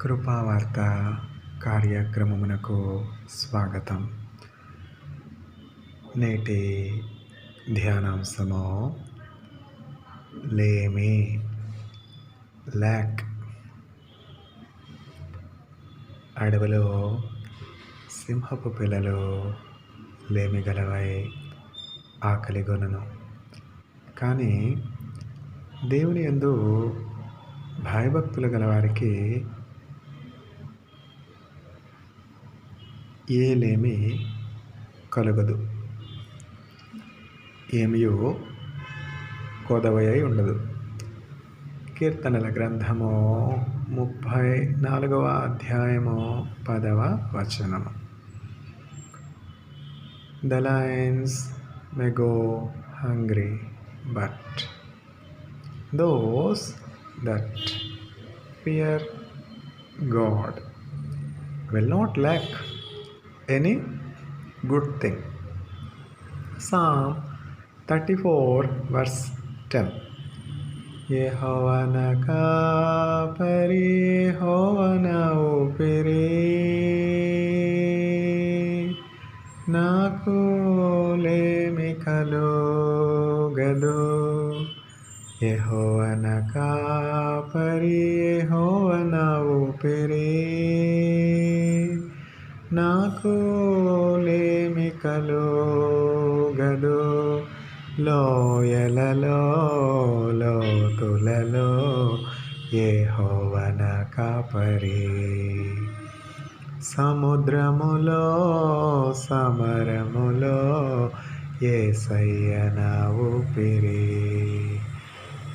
కృపావార్త కార్యక్రమమునకు స్వాగతం. నేటి ధ్యానాంశము లేమి, ల్యాక్. అడవిలో సింహపు పిల్లలు లేమి గలవై ఆకలిగొనును. కానీ దేవుని యందు భయభక్తులు గలవారికి ఏ లేమి కలుగదు, ఏమియో కొదవై ఉండదు. కీర్తనల గ్రంథము 34వ అధ్యాయము 10వ వచనము. The lions may go hungry, but those that fear God will not lack any good thing. Psalm 34 verse 10. యెహోవా నా కాపరి, యెహోవా నా ఊపిరి, నాకు లేమి కలుగదు. యెహోవా నా కాపరి, యెహోవా నా ఊపిరి, నాకు లేమి కలుగదు. లోయలలో లోతులలో యెహోవా నా కాపరి, సముద్రములో సమరములో యేసయ్య నా ఊపిరి.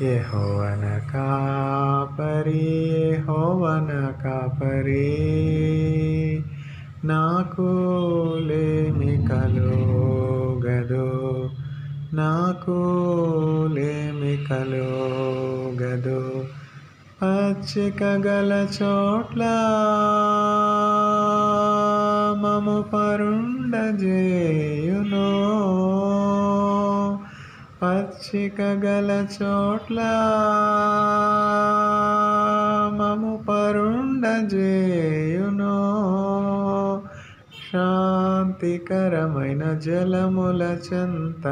యెహోవా నా కాపరి, యెహోవా నా కాపరి, నాకు లేమి కలుగదు, నాకు లేమి కలుగదు. పచ్చిక గల చోట్ల మము పరుండజేయును, పచ్చిక గల చోట్ల మము పరుండజేయును. శాంతికరమైన జలముల చెంత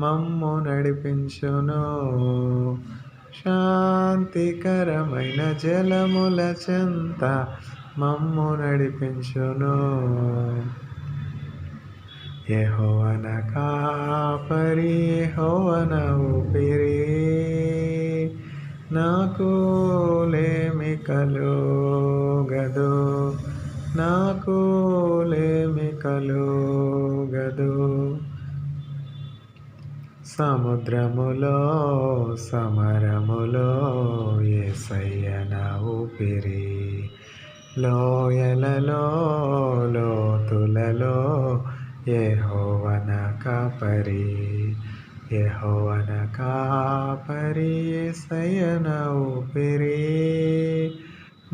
మమ్ము నడిపించును, శాంతికరమైన జలముల చెంత మమ్ము నడిపించును. యెహోవా నా కాపరి, యెహోవా నా ఊపిరి, నాకు లేమి కలుగదు, నాకు లేమి కలుగదు. సముద్రములో సమరములో యేసయ్య నా ఊపిరి, లోయలలో లోతులలో యెహోవా నా కాపరి, యెహోవా నా కాపరి, యేసయ్య నా ఊపిరి,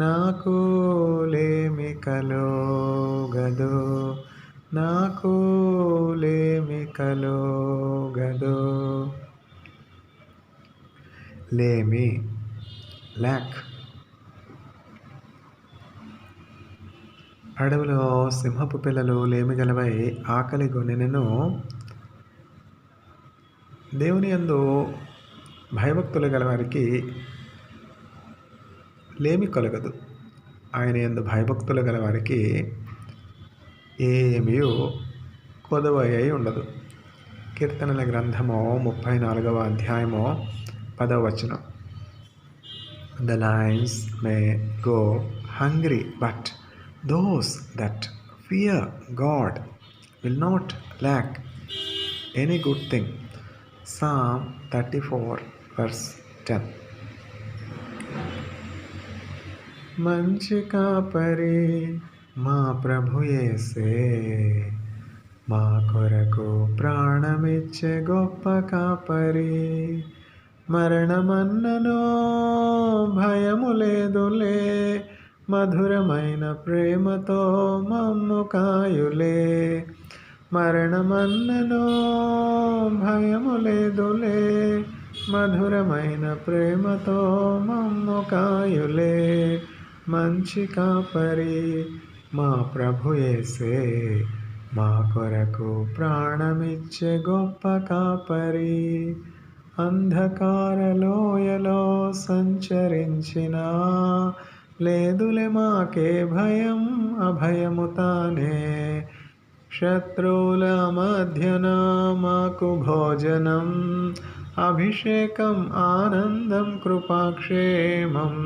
నాకు లేమి కలుగదు, నాకు లేమి కలుగదు. లేమి, ల్యాక్. అడవిలో సింహపు పిల్లలు లేమి గలవై ఆకలి గొనెను. దేవుని యందు భయభక్తులు గలవారికి లేమి కలగదు. ఆయన యందు భయభక్తులు గలవారికి ఏమీ కొదవై ఉండదు. కీర్తనల గ్రంథము 34వ అధ్యాయము 10వ వచనం. The lions may go hungry, but those that fear God will not lack any good thing. Psalm 34 verse 10. మంచి కాపరి మా ప్రభు యేసే, మా కొరకు ప్రాణమిచ్చే గొప్ప కాపరి. మరణమన్నను భయము లేదులే, మధురమైన ప్రేమతో మమ్ము కాయులే. మరణమన్నను భయము లేదులే, మధురమైన ప్రేమతో మమ్ము కాయులే. మంచి కాపరి మా ప్రభు యేసే, మా కొరకు ప్రాణమిచ్చే గొప్ప కాపరి. అంధకార లోయలో సంచరించినా లేదులే మాకే భయం, అభయము తానే. శత్రువుల మధ్యన మాకు భోజనం, అభిషేకం, ఆనందం, కృపాక్షేమం.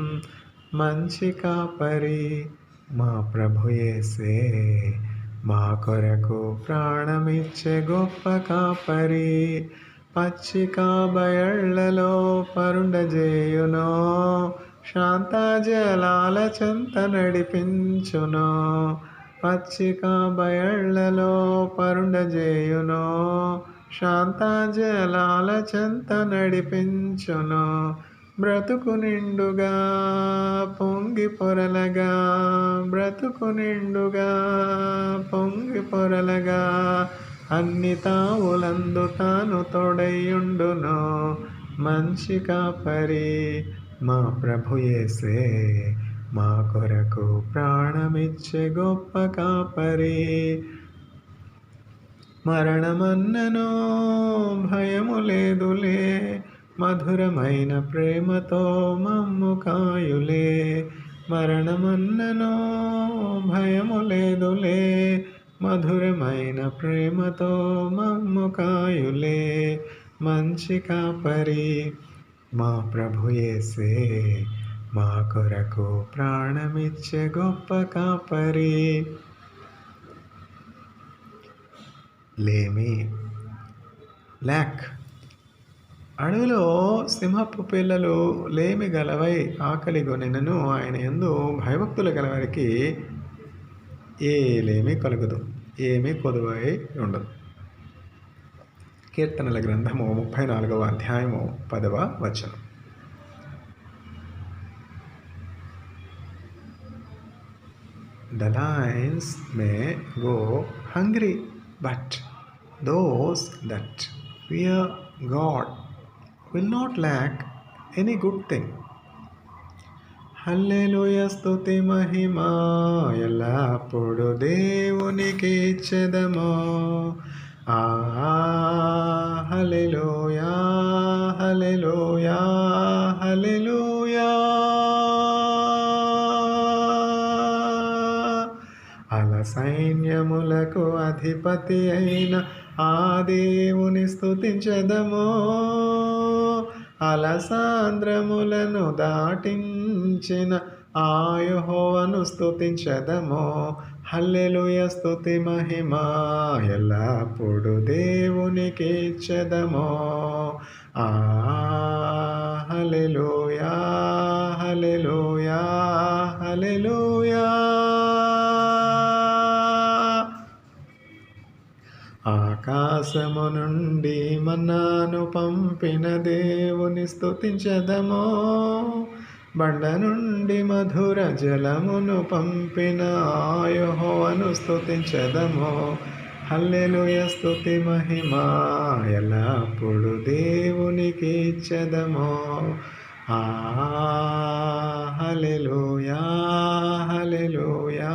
మంచి కాపరి మా ప్రభు యేసే, మా కొరకు ప్రాణమిచ్చే గొప్ప కాపరి. పచ్చిక బయళ్లలో పరుండజేయునో, శాంత జలాల చెంత నడిపించునో. పచ్చిక బయళ్లలో పరుండజేయునో, శాంత జలాల చెంత నడిపించునో. బ్రతుకు నిండుగా పొంగి పొరలగా, బ్రతుకు నిండుగా పొంగి పొరలగా, అన్ని తావులందు తాను తోడైయుండును. మంచి కాపరి మా ప్రభు యేసే, మా కొరకు ప్రాణమిచ్చే గొప్ప కాపరి. మరణమన్నను భయము లేదులే, మధురమైన ప్రేమతో మమ్ము కాయులే. మరణమన్నను భయము లేదులే, మధురమైన ప్రేమతో మమ్ము కాయులే. మంచి కాపరి మా ప్రభు యేసే, మా కొరకు ప్రాణమిచ్చే గొప్ప కాపరి. లేమి, ల్యాక్. అడవిలో సింహపు పిల్లలు లేమి గలవై ఆకలి గొనెనను ఆయన యందు భయభక్తులు గలవారికి ఏ లేమి కలుగదు, ఏమీ కొదువై ఉండదు. కీర్తనల గ్రంథము 34వ అధ్యాయము 10వ వచనం. The lions may go hungry, but those that fear God will not lack any good thing. హల్లెలూయా, స్తుతి మహిమ ఎల్లప్పుడు దేవునికి ఇచ్చెదము. హల్లెలూయా, హల్లెలూయా, హల్లెలూయా. అల సైన్యములకు అధిపతి అయిన ఆ దేవుని స్తుతించెదము. అలసాంద్రములను దాటించిన ఆ యెహోవాను స్తుతించెదము. హల్లెలూయా, స్తుతి మహిమ ఎల్లప్పుడు దేవునికి ఇచ్చెదము. హల్లెలూయా, హల్లెలూయా, హల్లెలూయా. ఆకాశము నుండి మన్నాను పంపిన దేవుని స్తుతించెదము. బండ నుండి మధుర జలమును పంపిన ఆ యెహోవాను స్తుతించెదము. హల్లెలూయా, స్తుతి మహిమ ఎల్లప్పుడు దేవునికి ఇచ్చెదము. హల్లెలూయా, హల్లెలూయా,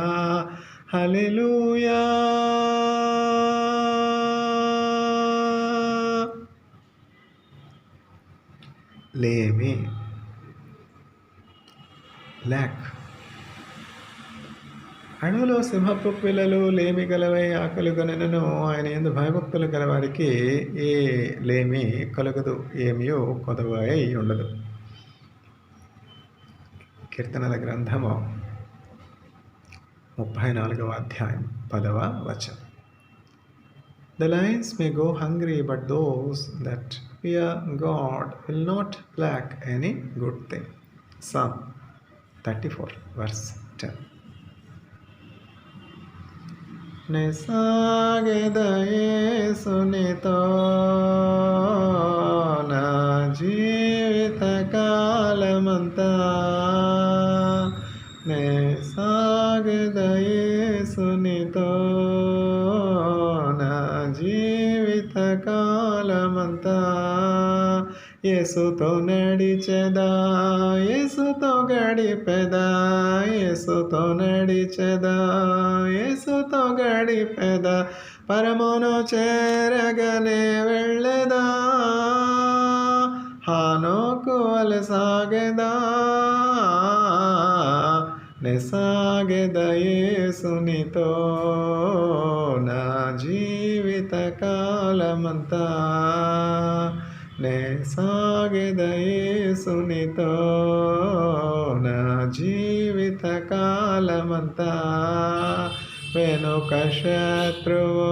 హల్లెలూయా. లేమి, ల్యాక్. అడవిలో సింహపు పిల్లలు లేమి గలవై ఆకలి గొనెనను ఆయన యందు భయభక్తులు గలవారికి ఏ లేమి కలుగదు, ఏమియో కొదవై ఉండదు. కీర్తనల గ్రంథము 34వ అధ్యాయం 10వ వచనం. The lions may go hungry, but those that fear God will not lack any good thing. Psalm 34 verse 10. నెసాగెద యేసునితో నా జీవిత కాలమంతా, నెసాగెద యేసునితో నా జీవిత కాలమంతా. యేసుతో నడిచెదా, యేసుతో గడిపెదా, యేసుతో నడిచెదా, యేసుతో గడిపెదా, పరమును చేరగనే వెళ్ళెదా, హానోకు వలె సాగెదా, నే సాగెద యేసునితో నా జీవిత కాలమంతా, నే సాగెద యేసునితో నా జీవిత కాలమంతా. వెనుక శత్రువు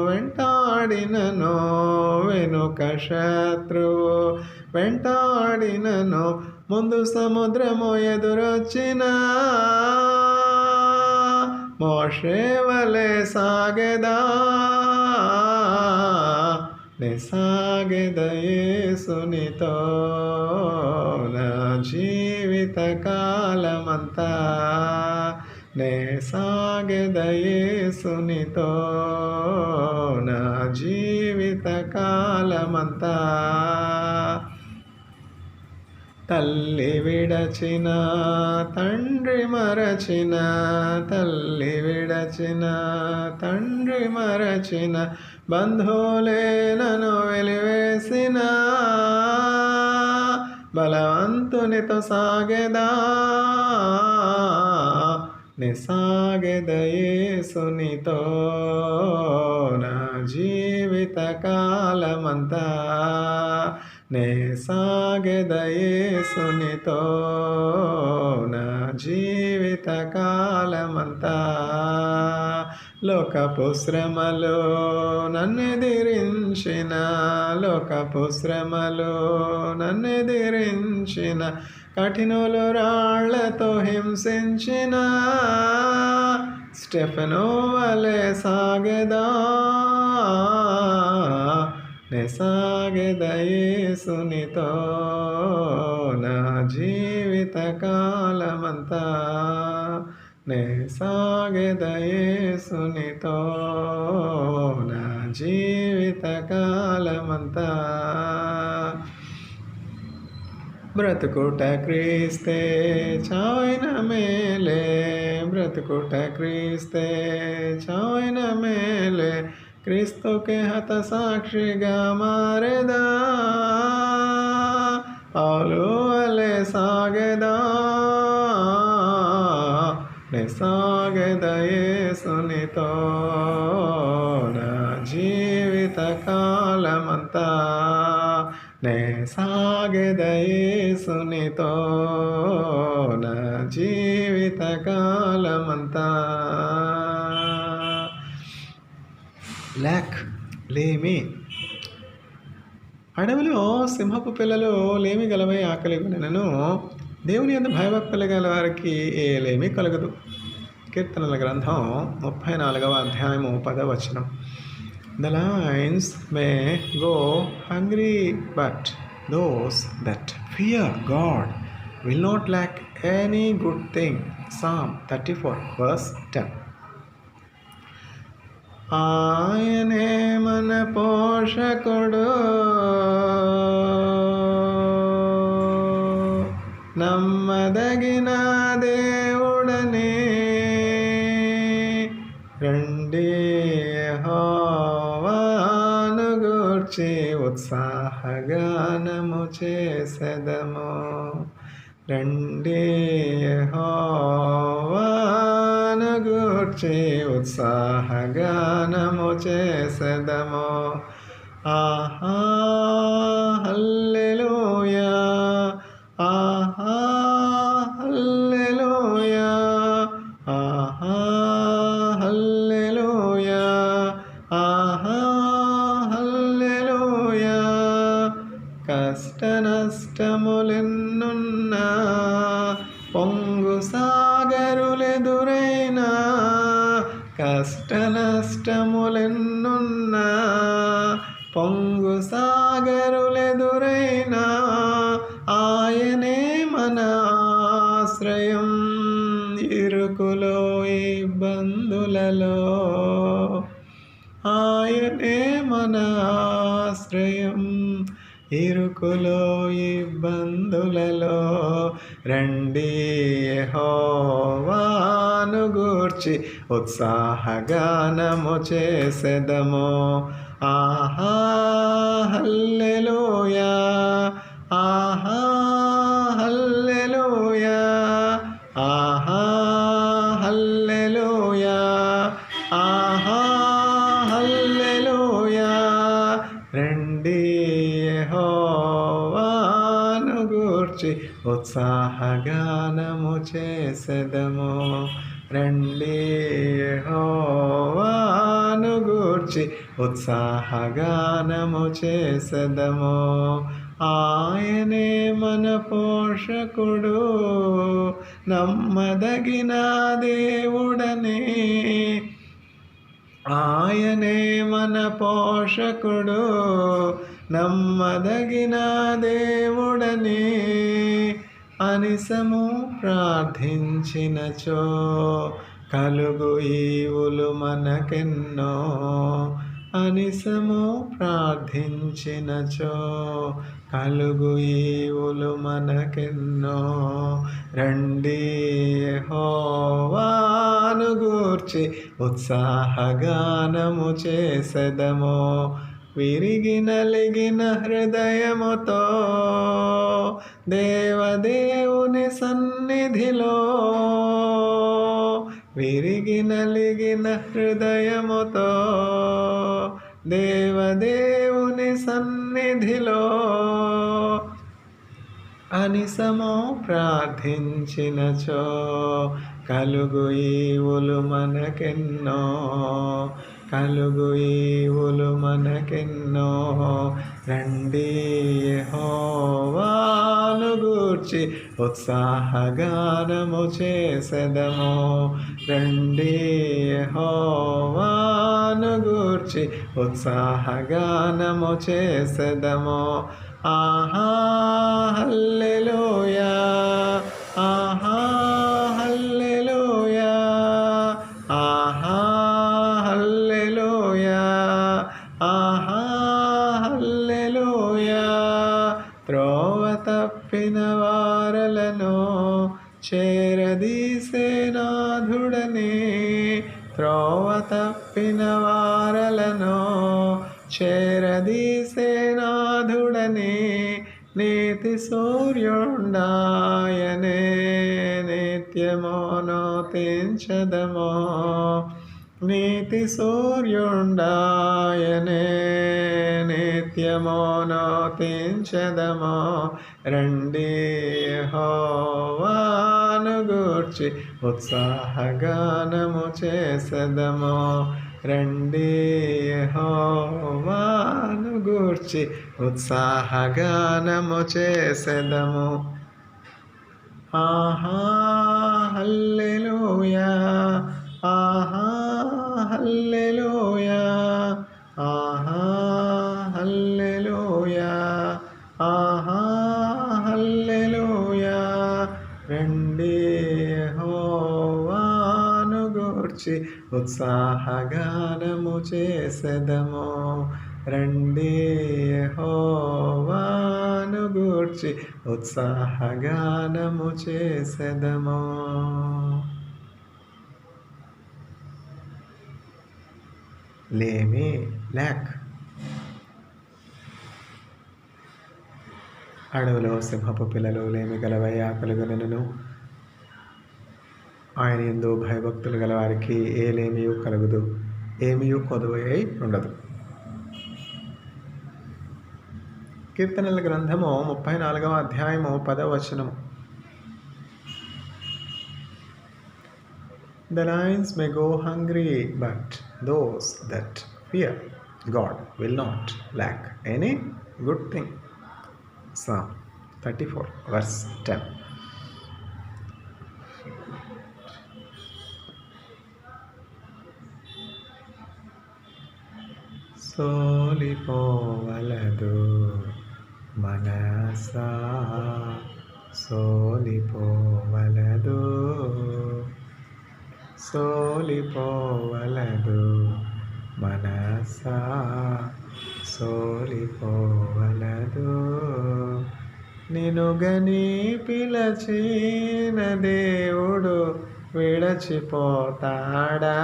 వెంటాడినను, వెనుక శత్రువు వెంటాడినను, ముందు సముద్రము ఎదురొచ్చిన మోషే వలె సాగెదా, నే సాగెద యేసునితో నా జీవిత కాలమంతా, నే సాగెద యేసునితో నా జీవిత కాలమంతా. తల్లి విడచిన తండ్రి మరచిన, తల్లి విడచిన తండ్రి మరచిన, బంధువులే నన్ను వెలివేసిన, బలవంతునితో సాగెదా, నే సాగెద యేసునితో నా జీవిత కాలమంతా, నే సాగెద యేసునితో నా జీవిత కాలమంతా. లోకపు శ్రమలు నన్నెదిరించిన, లోకపు శ్రమలు నన్నెదిరించిన, కఠినులు రాళ్లతో హింసించిన, స్టెఫెను వలె సాగెదా, నే సాగెద యేసునితో నా జీవిత కాలమంతా, నే సాగెద యేసునితో నా జీవిత కాలమంతా. బ్రతుకుట క్రీస్తే చావైన మేలే, బ్రతుకుట క్రీస్తే చావైన మేలే, క్రీస్తుకే హత సాక్షిగా మారెదా, పౌలు వలె సాగెదా, నే సాగెద యేసునితో నా జీవిత కాలమంతా, నే సాగెద యేసునితో నా జీవిత కాలమంతా. ల్యాక్ లేమి. అడవిలో సింహపు పిల్లలు లేమి గలవై ఆకలి కొనెనను, దేవుని యందు భయభక్తులు గల వారికి ఏ లేమి కలగదు. కీర్తనల గ్రంథం 34వ అధ్యాయము 10వ వచనం. The lions may go hungry, but those that fear God will not lack any good thing. Psalm 34 verse 10. ఆయనే మన పోషకుడు, నమ్మదగిన దేవుడని, రండి యెహోవాను గూర్చి ఉత్సాహగానము చేసెదము, రండి యెహోవాను గూర్చి ఉత్సాహగానము చేసెదము. ఆహా హల్లెలూయా, ఆహా హల్లెలూయా, ఆహా హల్లెలూయా, ఆహా హల్లెలూయా. కష్ట నష్టములెన్నున్నా, పొంగు సాగరులెదురైనా, కష్ట నష్టములెన్నున్నా, పొంగు సాగరులెదురైనా, ఆయనే మన ఆశ్రయం ఇరుకులో ఇబ్బందులలో, ఆయనే మన ఆశ్రయం ఇరుకులో ఇబ్బందులలో రండి యెహోవాను గూర్చి ఉత్సాహగానము చేసెదము. ఆహా హల్లెలూయా, ఆహా హల్లెలూయా, ఆహా హల్లెలూయా, ఆహా హల్లెలూయా. రండి యెహోవాను గూర్చి ఉత్సాహగానము చేసెదము. రండి యెహోవాను గూర్చి ఉత్సాహగానము చేసెదము. ఆయనే మన పోషకుడు, నమ్మదగిన దేవుడని. ఆయనే మన పోషకుడు, నమ్మదగిన దేవుడని అనిసము ప్రార్థించినచో కలుగు ఈవులు మనకెన్నో. అనిసము ప్రార్థించినచో కలుగు ఈవులు మనకెన్నో. రండి యెహోవాను గూర్చి ఉత్సాహగానము చేసెదము. విరిగి నలిగిన హృదయముతో దేవదేవుని సన్నిధిలో, విరిగి నలిగిన హృదయముతో దేవదేవుని సన్నిధిలో అనిసము ప్రార్థించినచో కలుగు ఈవులు మనకెన్నో. కలుగు ఈవులు మనకెన్నో. రండి యెహోవాను గూర్చి ఉత్సాహగానము చేసెదము. రండి యెహోవాను గూర్చి ఉత్సాహగానము చేసెదము. ఆహా హల్లెలూయా, ఆహా హల్లెలూయా, ఆహా హల్లెలూయా, ఆహా హల్లెలూయా. త్రోవ తప్పిన వారలను చేరదీసే నాథుడని. త్రోవ తప్పిన వారలను చేరదీసే నాథుడని నీతి సూర్యుండాయనే నిత్యమును తెంచెదము. నీతి సూర్యుండాయనే నిత్యమును తెంచెదము. రండి యెహోవాను గూర్చి ఉత్సాహగానము చేసెదము. రండి యెహోవాను గూర్చి ఉత్సాహగానము చేసెదము. ఆహా హల్లెలూయా, ఆహా హల్లెలూయా, ఆహా హల్లెలూయా, ఆహా హల్లెలూయా. రండి యెహోవాను గూర్చి ఉత్సాహగానము చేసెదము. రండి యెహోవాను గూర్చి ఉత్సాహగానము చేసెదము. లేమి ల్యాక్. అడవిలో సింహపు పిల్లలు లేమి గలవై ఆకలిగొనెను. ఆయన యందు భయభక్తులు గలవారికి ఏ లేమియు కలుగదు, ఏమియు కొదువై ఉండదు. కీర్తనల గ్రంథము 34వ అధ్యాయము 10వ వచనము. The lions may go hungry, but those that fear God will not lack any good thing. Psalm 34 verse 10. సోలిపోవలదు మనసా, సోలిపోవలదు, సోలిపోవలదు మనసా, సోలిపోవలదు. నిన్ను గని పిలచిన దేవుడు విడచిపోతాడా?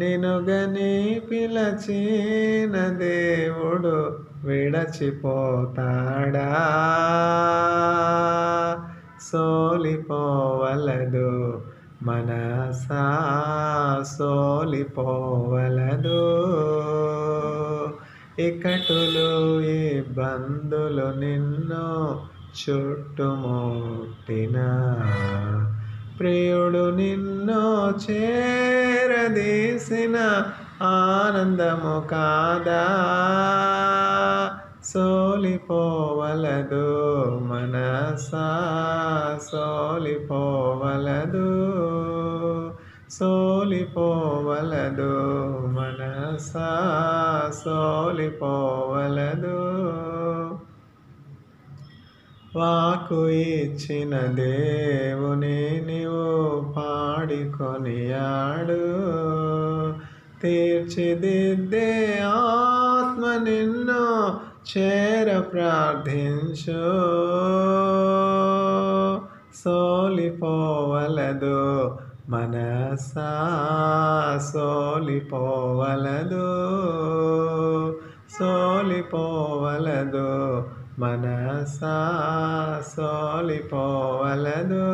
నిన్ను గని పిలచిన దేవుడు విడచిపోతాడా? సోలిపోవలదు మనసా, సోలిపోవలదు. ఇక్కటులు ఇబ్బందులు నిన్ను చుట్టుముట్టిన ప్రియుడు నిన్ను చేరదీసిన ఆనందము కాదా? సోలిపోవలదు మనసా, సోలిపోవలదు. సోలిపోవలదు మనసా, సోలిపోవలదు. వాకు ఇచ్చిన దేవుని నీవు పాడికొనియాడు. తీర్చిదిద్దే ఆత్మ నిన్ను చేర ప్రార్థించు. సోలిపోవలదు మనసా, సోలిపోవలదు. సోలిపోవలదు మనసా, సోలిపోవలదు.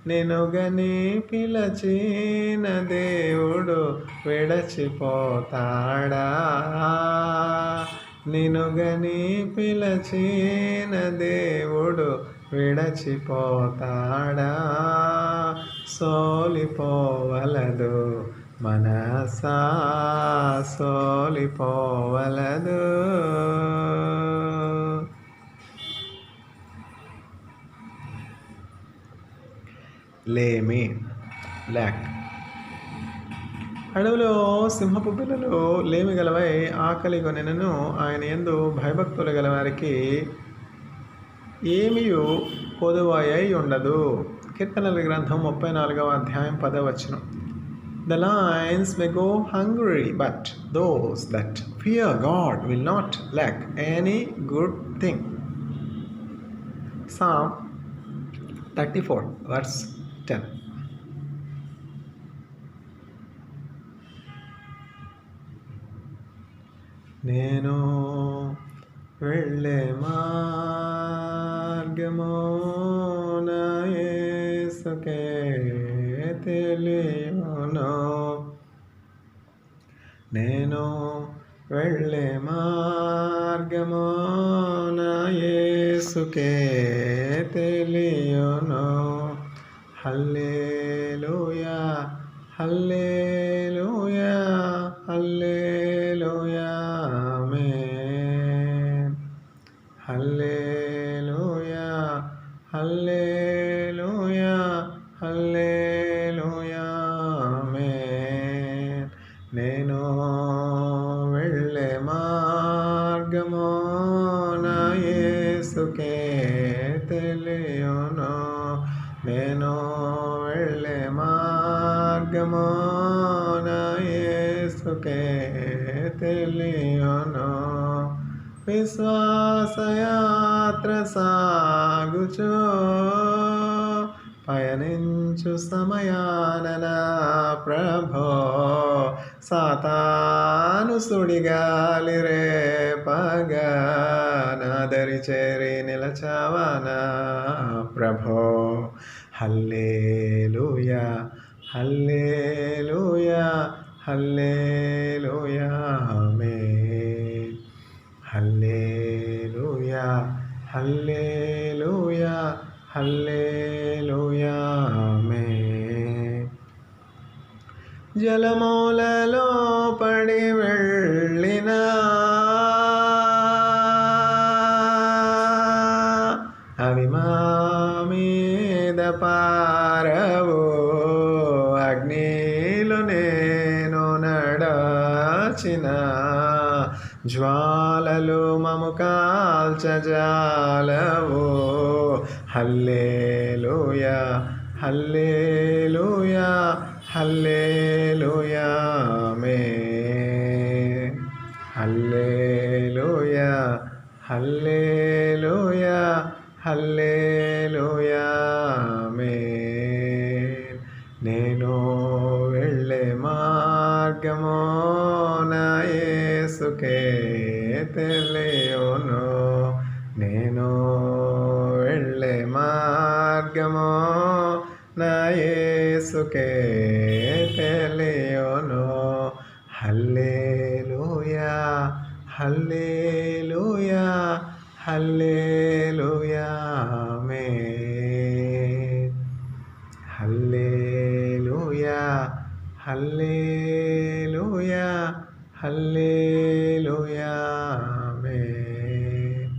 నిన్ను గని పిలచిన దేవుడు విడచిపోతాడా? నిన్ను గని పిలచిన దేవుడు విడచిపోతాడా? సోలిపోవలదు మనసా, సోలిపోవలదు. లేమి, ల్యాక్. అడవిలో సింహపు పిల్లలు లేమి గలవై ఆకలి కొనెనను ఆయన యందు భయభక్తులు గలవారికి ఏమియు కొదువై ఉండదు. కీర్తనల గ్రంథం 34వ అధ్యాయం 10వ వచనం. The lions may go hungry, but those that fear God will not lack any good thing. Psalm 34 verse 10. నేను వెళ్ళే మార్గము నా యేసుకే తెలియును. నేను వెళ్ళే మార్గము నా యేసుకే తెలియును. హల్లెలూయా, హల్లెలూయా, హల్లెలూయా, ఆమేన్. హల్లెలూయా, హల్లెలూయా, హల్లెలూయా, ఆమేన్. నేను వెళ్ళే మార్గము నా యేసుకే తెలియును. నేను వెళ్ళే మార్గము నా యేసుకే తెలియును. విశ్వాసయాత్ర సాగుచు పయనించు సమయాన నా ప్రభో సాతాను సుడిగాలి రేపగా నా దరి చేరి నిలచావనా ప్రభో. హల్లెలూయా, హల్లెలూయా, హల్లెలూయా, ఆమేన్. హల్లెలూయా, హల్లెలూయా, హల్లెలూయా, ఆమేన్. జలమూలలో పడి వెళ్ళిన అవి మా మీద పారవు. అగ్నిలో నేను నడచిన జ్వాలలు మము కాల్చజాలవు. హల్లెలూయా, హల్లెలూయా, హల్లెలూయా ఆమేన్. హల్లెలూయా హల్లెలూయా హల్లెలూయా ఆమేన్. నేను వెళ్ళే మార్గము నా యేసుకే తెలియును. నేను వెళ్ళే మార్గము నా యేసుకే తెలియును. హల్లెలూయా హల్లెలూయా హల్లెలూయా ఆమేన్. హల్లెలూయా హల్లెలూయా హల్లెలూయా ఆమేన్.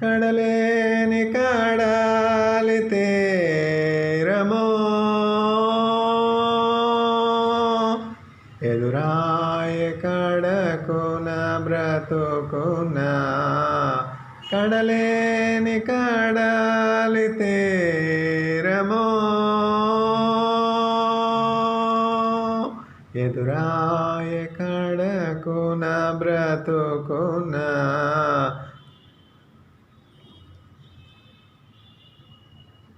కడలేని కడాలి తీరము ఎదురాయ కడకున బ్రతుకున. కడలేని కడాలి తీరము ఎదురాయ కడకున బ్రతుకున.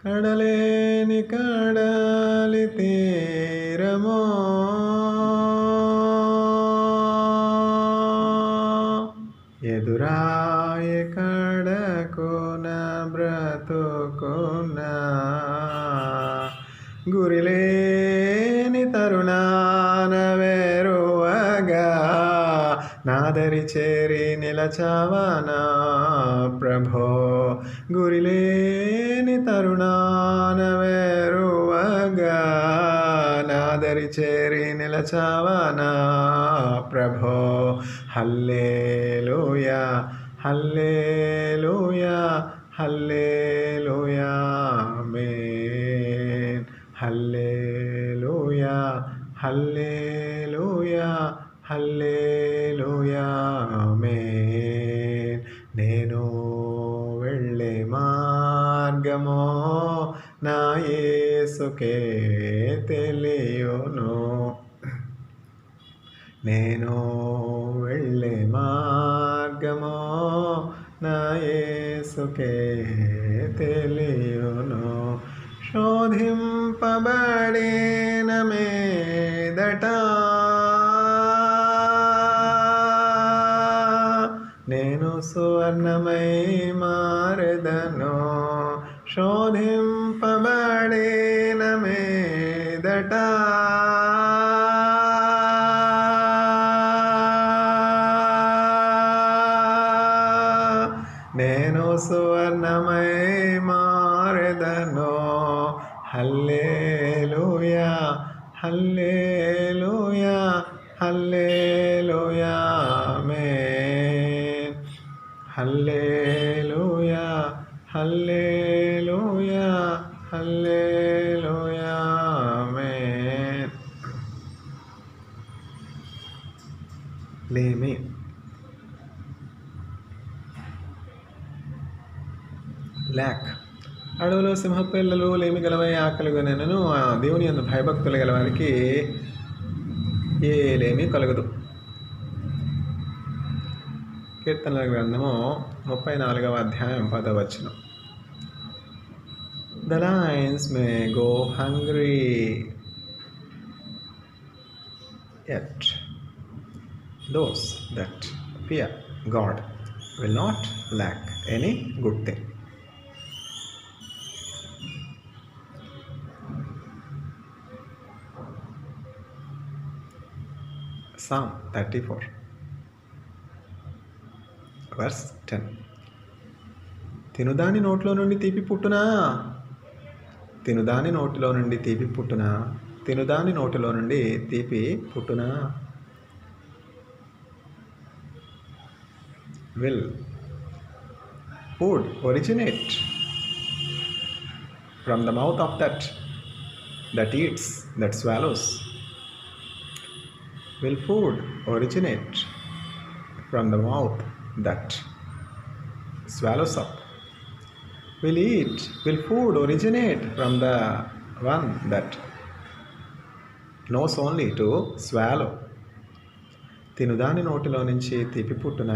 కడలేని కడాలి తీరము ఎదురాయ కడకున బ్రతుకున. గురిలేని తరుణాన వేరువగా నాదరి చేరి నిలచవనా ప్రభో. గురిలేని తరుణాన వేరువగా నాదరి చేరి నిలచవనా ప్రభో. హల్లెలూయా హల్లెలూయా హల్లెలూయా ఆమేన్. హల్లెలూయా హల్లెలూయా హల్లెలూయా ఆమేన్. నేను వెళ్ళే మార్గము నా యేసుకే తెలియును. నేను వెళ్ళే మార్గము నా యేసుకే తెలియును. శోధింపబడిన మీదట నేను సువర్ణమై మారెదను. శోధింపబడిన మీదట నేను సువర్ణమై మారెదను. హల్లెలూయా హల్లెలూయా హల్లెలూయా ఆమేన్. హల్లెలూయా హల్లెలూయా హల్లెలూయా ఆమేన్. లేమి ల్యాక్. అడవిలో సింహపిల్లలు లేమి గలవై ఆకలిగొనెనను దేవుని యందు భయభక్తులు గల వారికి ఏ లేమి కలగదు. కీర్తనల గ్రంథము 34వ అధ్యాయం 10వ వచనం. The lions may go hungry, yet those that fear God will not lack any good thing. Psalm 34 verse 10. తినుదాని నోట్లో నుండి తీపి పుట్టునా, తినుదాని నోటిలో నుండి తీపి పుట్టునా, తినుదాని నోటిలో నుండి తీపి పుట్టునా. Will food originate from the mouth of that eats, that swallows? Will food originate from the mouth that swallows up? Will food originate from the one that knows only to swallow. తినుదాని నోటిలో నుంచి తీపి పుట్టున,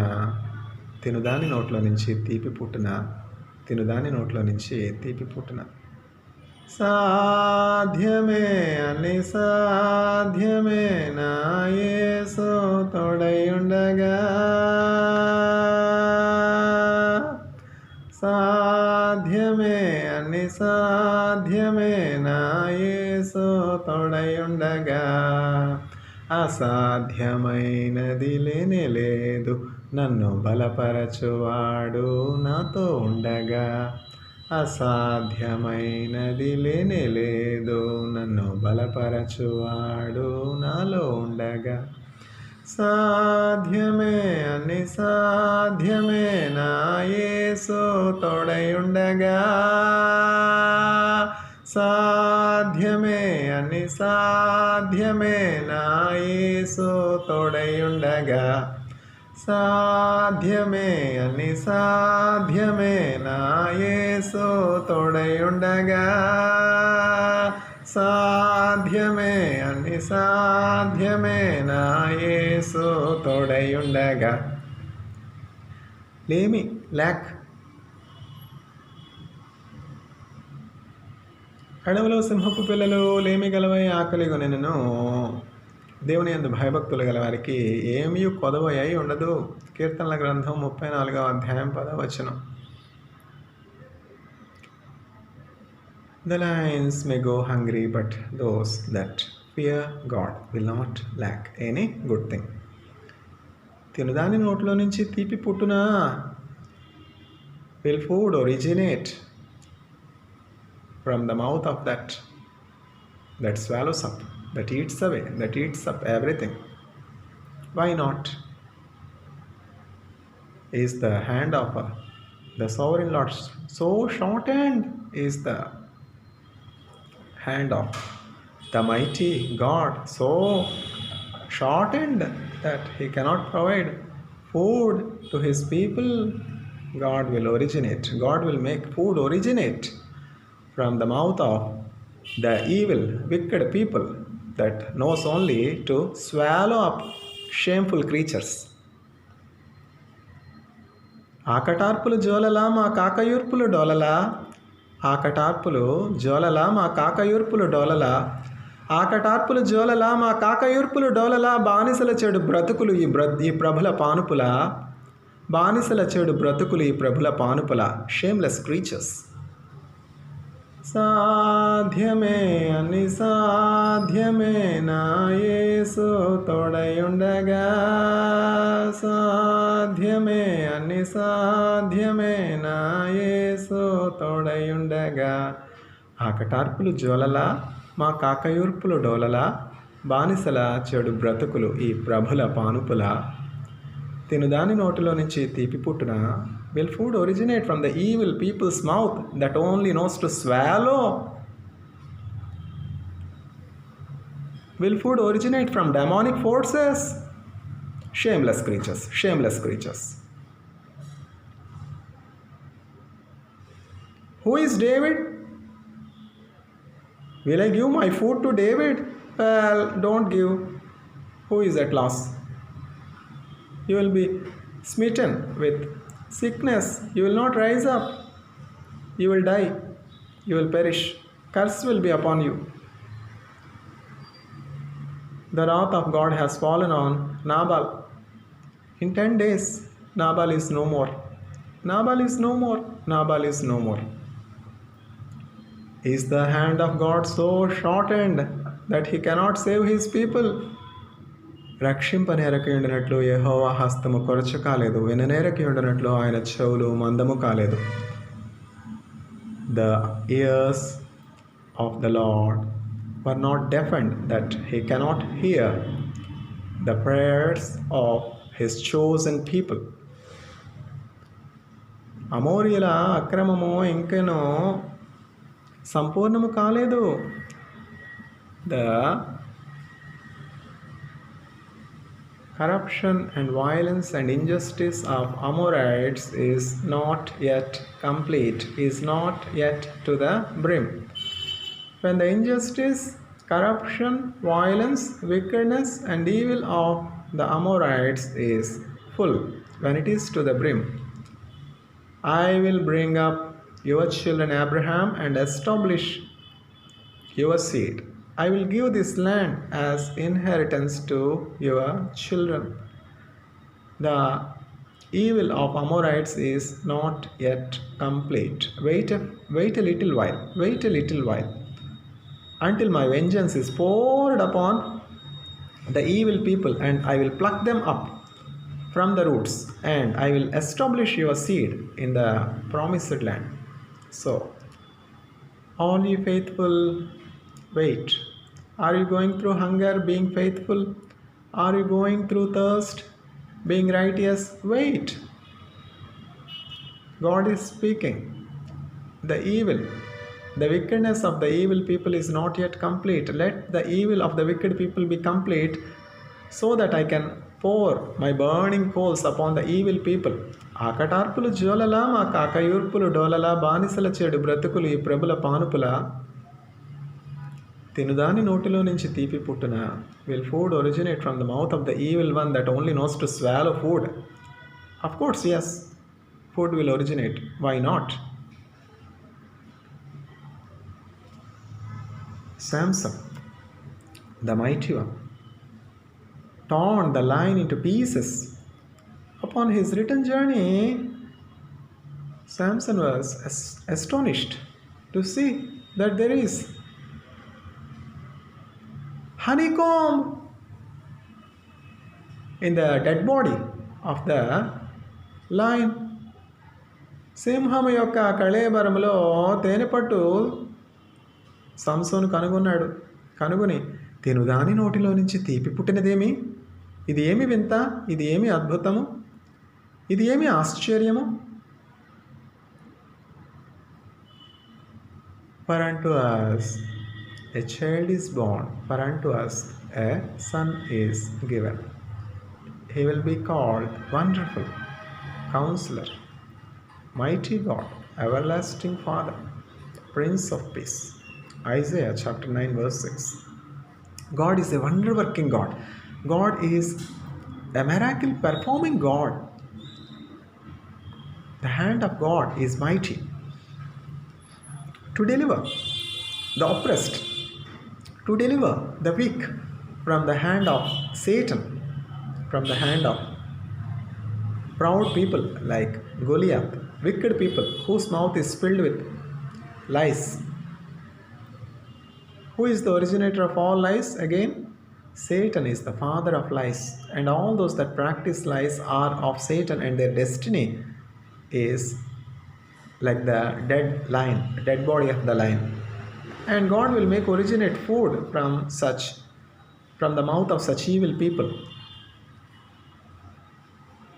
తినుదాని నోట్లో నుంచి తీపి పుట్టున, తినుదాని నోట్లో నుంచి తీపి పుట్టున. సాధ్యమే అని సాధ్యమే నా యేసు తోడయుండగా, సాధ్యమే అని సాధ్యమే నా యేసు తోడయుండగా, అసాధ్యమైనది లేనే లేదు నన్ను బలపరచువాడు నాతో ఉండగా, అసాధ్యమైనది లేనే లేదు నన్ను బలపరచువాడు నాలో ఉండగా. సాధ్యమే అని సాధ్యమే నా యేసు తోడయుండగా, సాధ్యమే అని సాధ్యమే నా యేసు తోడయుండగా, సాధ్యమే అని సాధ్యమే నా యేసు తోడయుండగా, సాధ్యమే అని సాధ్యమే నా యేసు తోడయుండగా. లేమి, ల్యాక్. అడవిలో సింహపు పిల్లలు లేమి గలవై ఆకలిగొనెను, దేవుని యందు భయభక్తులు గల వారికి ఏమీ కొదవ అయి ఉండదు. కీర్తనల గ్రంథం 34వ అధ్యాయం 10వ వచనం. The lions may go hungry, but those that fear God will not lack any good thing. తినుదాని నోట్లో నుంచి తీపి పుట్టునా. Will food originate from the mouth of that swallows up, that eats away, that eats up everything? Why not? Is the hand of the sovereign Lord so shortened? Is the hand of the mighty God so shortened that he cannot provide food to his people? God will originate. God will make food originate from the mouth of the evil, wicked people that knows only to swallow up shameful creatures. ఆకటార్పులు జోలలా మా కాకయూర్పులు డోలలా, ఆకటార్పులు జోలలా మా కాకయూర్పులు డోలలా, ఆకటార్పులు జోలలా మా కాకయూర్పులు డోలలా, బానిసల చెడు బ్రతుకులు ఈ ప్రభుల పానుపుల, బానిసల చెడు బ్రతుకులు ఈ ప్రభుల పానుపుల. Shameless creatures. సాధ్యమే అని సాధ్యమే నా యేసు తోడయుండగా, సాధ్యమే అని సాధ్యమే నా యేసు తోడయుండగా, ఆకటార్పులు జోలలా మా కాకయూర్పులు డోలలా, బానిసల చెడు బ్రతుకులు ఈ ప్రభుల పానుపుల. తినుదాని నోటిలో నుంచి తీపి పుట్టున. Will food originate from the evil people's mouth that only knows to swallow? Will food originate from demonic forces? Shameless creatures, shameless creatures. Who is David? Will I give my food to David? Well, don't give. Who is at loss? You will be smitten with sickness. You will not rise up. You will die. You will perish. Curse will be upon you. The wrath of God has fallen on Nabal. In 10 days, Nabal is no more. Nabal is no more. Nabal is no more. Is the hand of God so shortened that he cannot save his people? రక్షింపనేరకి ఉండినట్లు యెహోవా హస్తము కొరచు కాలేదు, విననేరకి ఉండినట్లు ఆయన చెవులు మందము కాలేదు. The ears of the Lord were not deafened that he cannot hear the prayers of his chosen people. అమోరీయుల అక్రమము ఇంకనూ సంపూర్ణము కాలేదు. The corruption and violence and injustice of Amorites is not yet complete, is not yet to the brim. when the injustice, corruption, violence, wickedness, and evil of the Amorites is full, when it is to the brim, I will bring up your children Abraham and establish your seed. I will give this land as inheritance to your children. The evil of Amorites is not yet complete. Wait a little while. Wait a little while until my vengeance is poured upon the evil people, and I will pluck them up from the roots, and I will establish your seed in the promised land. So, all ye faithful, wait. Are you going through hunger, being faithful? Are you going through thirst, being righteous? Wait. God is speaking. The wickedness of the evil people is not yet complete. Let the evil of the wicked people be complete, so that I can pour my burning coals upon the evil people. ఆకటార్పులు జ్వాలలా మా కాకయూర్పులు డోలలా బానిసల చెడు బ్రతుకులు ఈ ప్రభుల పానుపుల తినుదాని నోటిలో నుంచి తీపి పుట్టున. Will food originate from the mouth of the evil one that only knows to swallow food? Of course, yes. Food will originate. Why not? Samson, the mighty one, torn the lion into pieces. Upon his return journey, Samson was astonished to see that there is honeycomb in the dead body of the lion. సింహము యొక్క కళేబరములో తేనెపట్టు సంసోను కనుగొని తినుదాని నోటిలో నుంచి తీపి పుట్టినదేమి? ఇది ఏమి వింత? ఇది ఏమి అద్భుతము? ఇది ఏమి ఆశ్చర్యము? For unto us a child is born, for unto us a son is given. He will be called Wonderful, Counselor, Mighty God, Everlasting Father, Prince of Peace. Isaiah chapter 9 verse 6. God is a wonder-working God. God is a miracle-performing God. The hand of God is mighty to deliver the oppressed, to deliver the weak from the hand of Satan, from the hand of proud people like Goliath, wicked people whose mouth is filled with lies. Who is the originator of all lies? Again, Satan is the father of lies, and all those that practice lies are of Satan, and their destiny is like the dead body of the lion. And God will make originate food from the mouth of such evil people.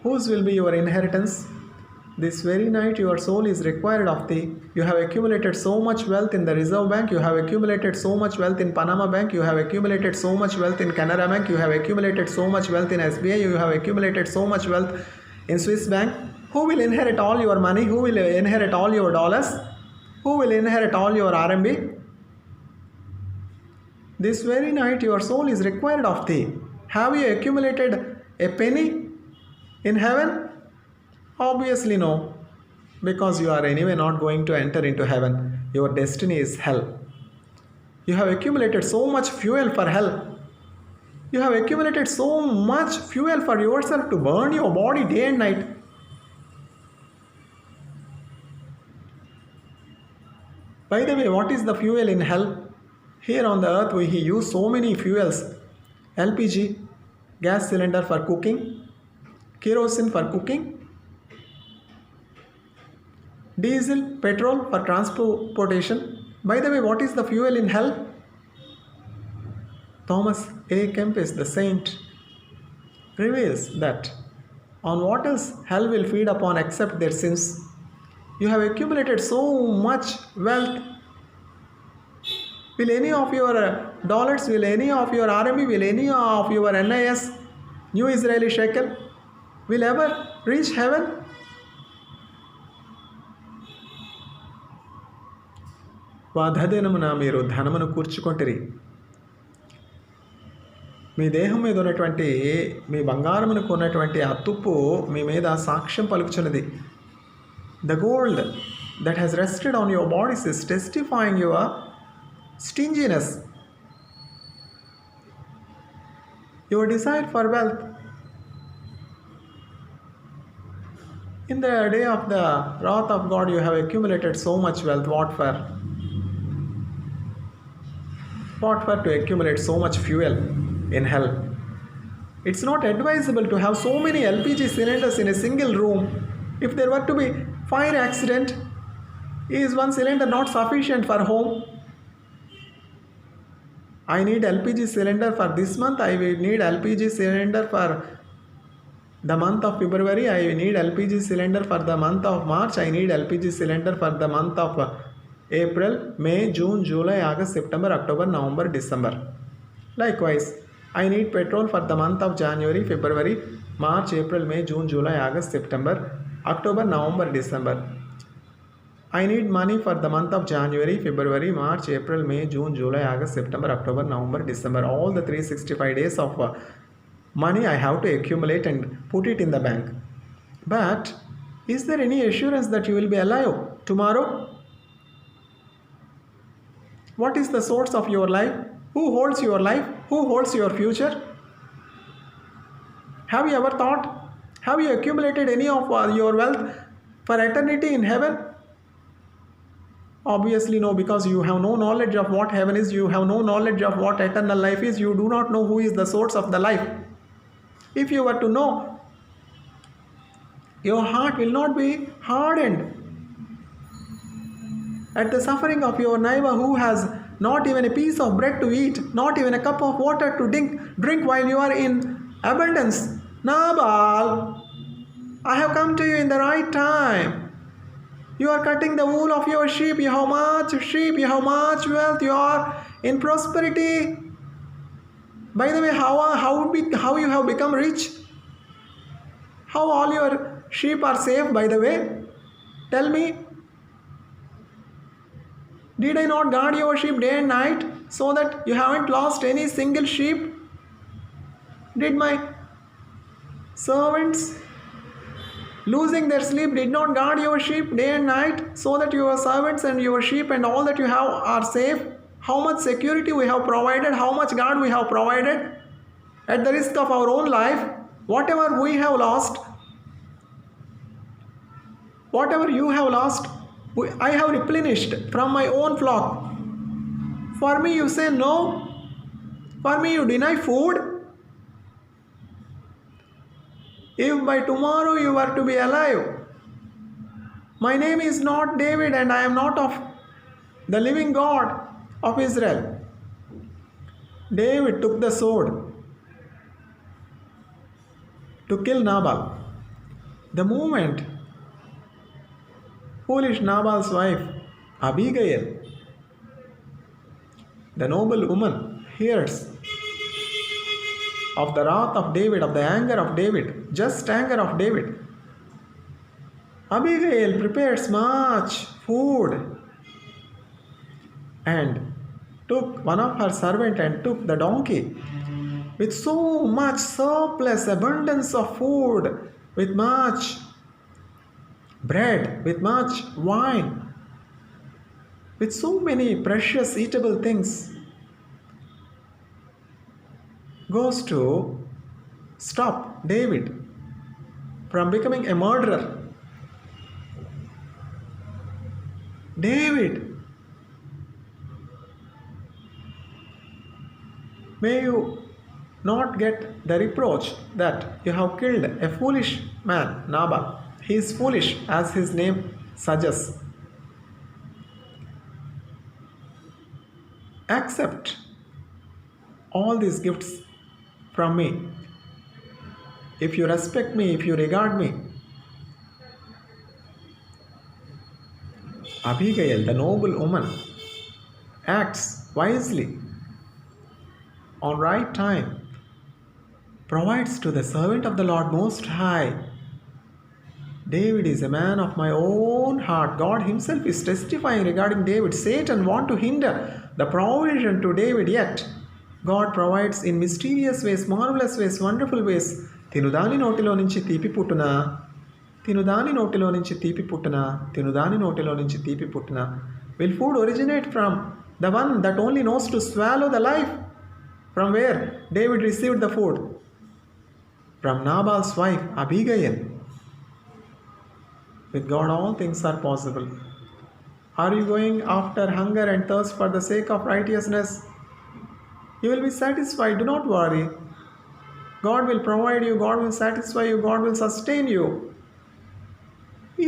Whose will be your inheritance? This very night your soul is required of thee. You have accumulated so much wealth in the Reserve Bank. You have accumulated so much wealth in Panama Bank. You have accumulated so much wealth in Canara Bank. You have accumulated so much wealth in SBI. You have accumulated so much wealth in Swiss Bank. Who will inherit all your money? Who will inherit all your dollars? Who will inherit all your RMB? This very night your soul is required of thee. Have you accumulated a penny in heaven? Obviously no, because you are anyway not going to enter into heaven. Your destiny is hell. You have accumulated so much fuel for hell. You have accumulated so much fuel for yourself to burn your body day and night. By the way, what is the fuel in hell? Here on the earth we use so many fuels. LPG, gas cylinder for cooking, kerosene for cooking, diesel, petrol for transportation. By the way, what is the fuel in hell? Thomas A. Kempis, the saint, reveals that on what else hell will feed upon except their sins. You have accumulated so much wealth. Will any of your dollars, will any of your RMB, will any of your NIS, New Israeli Shekel, will ever reach heaven? స్వధదినమున మీరు ధనమును కూర్చుకొంటిరి. మీ దేహం మీద ఉన్నటువంటి మీ బంగారమునకు ఉన్నటువంటి ఆ తుప్పు మీ మీద సాక్ష్యం పలుకుచున్నది. The gold that has rested on your bodies is testifying your stinginess, your desire for wealth. In the day of the wrath of God, you have accumulated so much wealth. What for? What for to accumulate so much fuel in hell? It's not advisable to have so many LPG cylinders in a single room. If there were to be fire accident, is one cylinder not sufficient for home? I need LPG cylinder for this month. I will need LPG cylinder for the month of February. I need LPG cylinder for the month of March. I need LPG cylinder for the month of April, May, June, July, August, September, October, November, December. Likewise, I need petrol for the month of January, February, March, April, May, June, July, August, September, October, November, December. I need money for the month of January, February, March, April, May, June, July, August, September, October, November, December. All the 365 days of money I have to accumulate and put it in the bank. But is there any assurance that you will be alive tomorrow? What is the source of your life? Who holds your life? Who holds your future? Have you ever thought? Have you accumulated any of your wealth for eternity in heaven? Obviously no, because you have no knowledge of what heaven is. You have no knowledge of what eternal life is. You do not know who is the source of the life. If you were to know, your heart will not be hardened at the suffering of your neighbor who has not even a piece of bread to eat, not even a cup of water to drink while you are in abundance. Nabal, I have come to you in the right time. You are cutting the wool of your sheep. You have much sheep. You have much wealth. You are in prosperity. By the way, how you have become rich? How all your sheep are safe, by the way? Tell me. Did I not guard your sheep day and night so that you haven't lost any single sheep? Did my servants losing their sleep did not guard your sheep day and night so that your servants and your sheep and all that you have are safe? How much security we have provided, how much guard we have provided at the risk of our own life. Whatever we have lost, whatever you have lost, I have replenished from my own flock. For me you say no? For me you deny food? If by tomorrow you were to be alive, my name is not David and I am not of the living God of Israel. David took the sword to kill Nabal. The moment foolish Nabal's wife, Abigail, the noble woman, hears of the wrath of David, of the anger of David, just anger of David, Abigail prepares much food and took one of her servants and took the donkey with so much surplus, abundance of food, with much bread, with much wine, with so many precious eatable things, goes to stop David from becoming a murderer. David, may you not get the reproach that you have killed a foolish man, Nabal. He is foolish, as his name suggests. Accept all these gifts from me. If you respect me, if you regard me. Abigail, the noble woman, acts wisely, on right time, provides to the servant of the Lord Most High David is a man of my own heart. God himself is testifying regarding David. Satan want to hinder the provision to David, yet God provides in mysterious ways, marvelous ways, wonderful ways. తినుదాని నోటిలో నుంచి తీపి పుట్టున, తినుదాని నోటిలో నుంచి తీపి పుట్టున, తినుదాని నోటిలో నుంచి తీపి పుట్టున. Will food originate from the one that only knows to swallow the life? From where David received the food? From Nabal's wife, Abigail. With God, all things are possible. Are you going after hunger and thirst for the sake of righteousness? You will be satisfied. Do not worry. God will provide you, God will satisfy you, God will sustain you.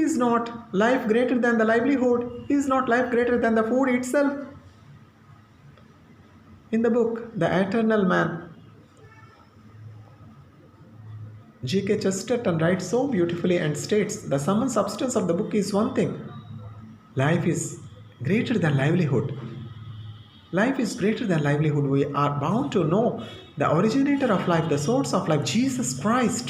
Is not life greater than the livelihood? Is not life greater than the food itself? In the book, The Eternal Man, G.K. Chesterton writes so beautifully and states the sum and substance of the book is one thing. Life is greater than livelihood. Life is greater than livelihood. We are bound to know the originator of life, the source of life, Jesus Christ.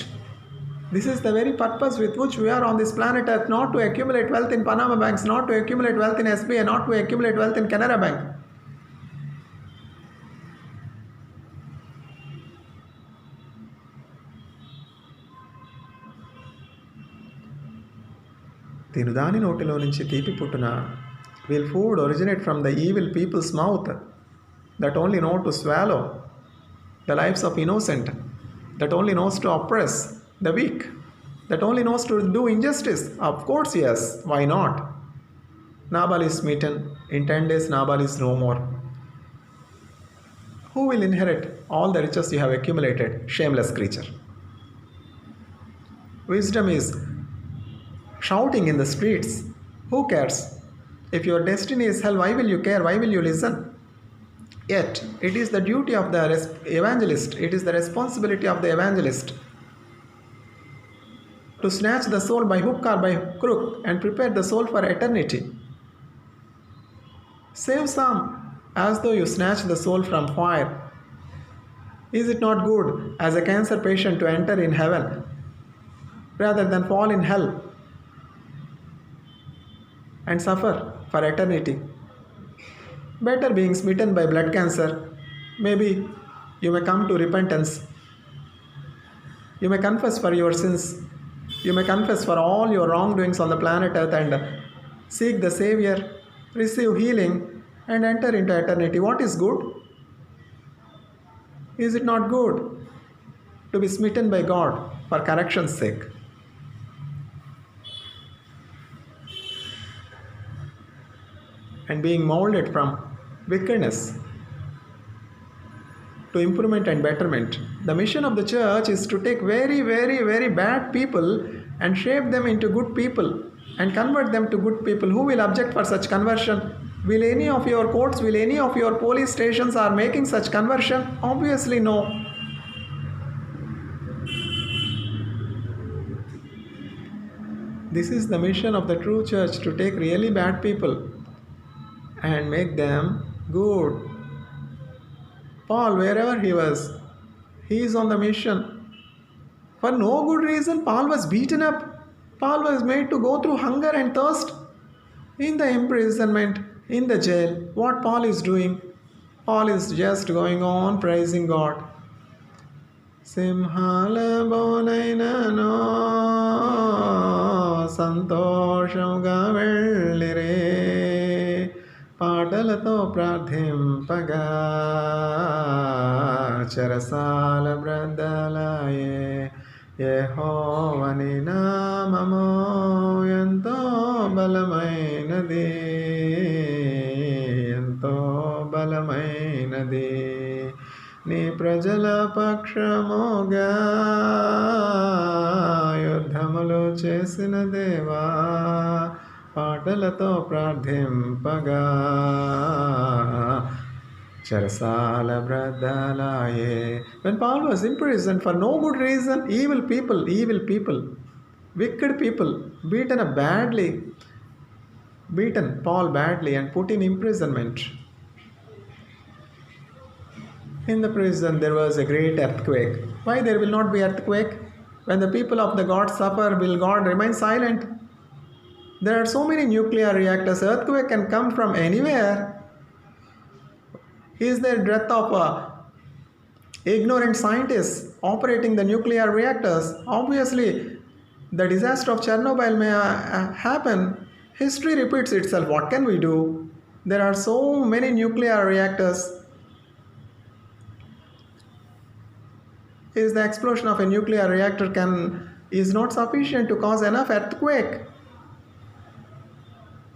This is the very purpose with which we are on this planet Earth, not to accumulate wealth in Panama banks, not to accumulate wealth in SBI, not to accumulate wealth in Canara Bank. తినుదాని నోటిలో నుంచి తీపి పుట్టున. Will food originate from the evil people's mouth that only know to swallow the lives of innocent, that only knows to oppress the weak, that only knows to do injustice? Of course, yes. Why not? Nabal is smitten. In 10 days, Nabal is no more. Who will inherit all the riches you have accumulated? Shameless creature. Wisdom is shouting in the streets. Who cares? If your destiny is hell, why will you care? Why will you listen? Yet, it is the duty of the evangelist, it is the responsibility of the evangelist to snatch the soul by hook or by crook and prepare the soul for eternity. Save some as though you snatch the soul from fire. Is it not good as a cancer patient to enter in heaven rather than fall in hell and suffer for eternity? Better being smitten by blood cancer. Maybe you may come to repentance. You may confess for your sins. You may confess for all your wrongdoings on the planet Earth and seek the Savior, receive healing, and enter into eternity. What is good? Is it not good to be smitten by God for correction's sake? And being molded from wickedness to improvement and betterment. The mission of the church is to take very, very, very bad people and shape them into good people and convert them to good people. Who will object for such conversion? Will any of your courts, will any of your police stations are making such conversion? Obviously no. This is the mission of the true church, to take really bad people and make them good. Paul, wherever he was, he is on the mission. For no good reason, Paul was beaten up. Paul was made to go through hunger and thirst in the imprisonment, in the jail. What Paul is doing? Paul is just going on praising God. Simhala bonainano santoshamga vellire పాటలతో ప్రార్థింపగా చెరసాల బ్రద్దలాయే యెహోవాని నామము ఎంతో బలమైనది, ఎంతో బలమైనది. నీ ప్రజల పక్షముగా యుద్ధములు చేసిన దేవా, పాటలతో ప్రార్థింపగా చెరసాల బ్రద్దలాయే. When Paul was imprisoned for no good reason, evil people, wicked people, beaten Paul badly and put in imprisonment. In the prison there was a great earthquake. Why there will not be earthquake? When the people of the God suffer, will God remain silent? There are so many nuclear reactors. Earthquake can come from anywhere. Is there death of ignorant scientists operating the nuclear reactors? Obviously, the disaster of Chernobyl may happen. History repeats itself. What can we do? There are so many nuclear reactors. Is the explosion of a nuclear reactor is not sufficient to cause enough earthquake